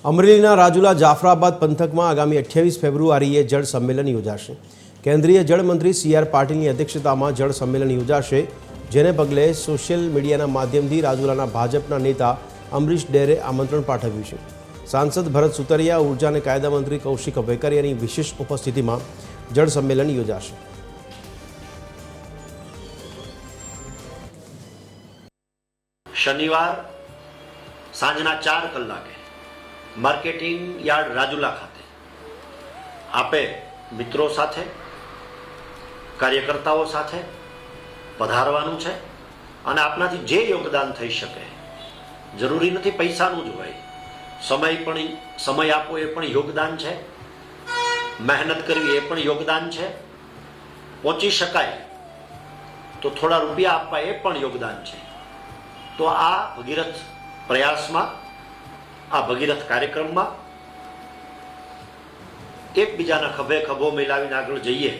અમરેલીના રાજુલા જાફરાબાદ પંથકમાં આગામી 28 ફેબ્રુઆરીએ જળ સંમેલન યોજાશે। કેન્દ્રીય જળમંત્રી સી.આર. પાટીલની અધ્યક્ષતામાં જળ સંમેલન યોજાશે, જેને પગલે સોશિયલ મીડિયાના માધ્યમથી રાજુલાના ભાજપના નેતા અમરીશ ડેરે આમંત્રણ પાઠવ્યું છે। સાંસદ ભરત સુતરિયા, ઉર્જા અને કાયદા મંત્રી કૌશિક વેકરિયાની વિશેષ ઉપસ્થિતિમાં જળ સંમેલન યોજાશે। शनिवार सांजना 4 कलाके मार्केटिंग यार्ड राजुला खाते आपे मित्रों साथे कार्यकर्ताओं साथे पधारवानुं छे अने आपनाथी जे योगदान थई शके, जरूरी नथी पैसानुं ज होय, समय आपो ए पण योगदान छे, मेहनत करवी ए पण योगदान छे, पहोंची शकाय तो थोड़ा रूपिया आपवा ए पण योगदान छे। तो आ भगीरथ प्रयास में, आ भगीरथ कार्यक्रम में एक बीजाना खभे खभो मिलावीने आगळ जईए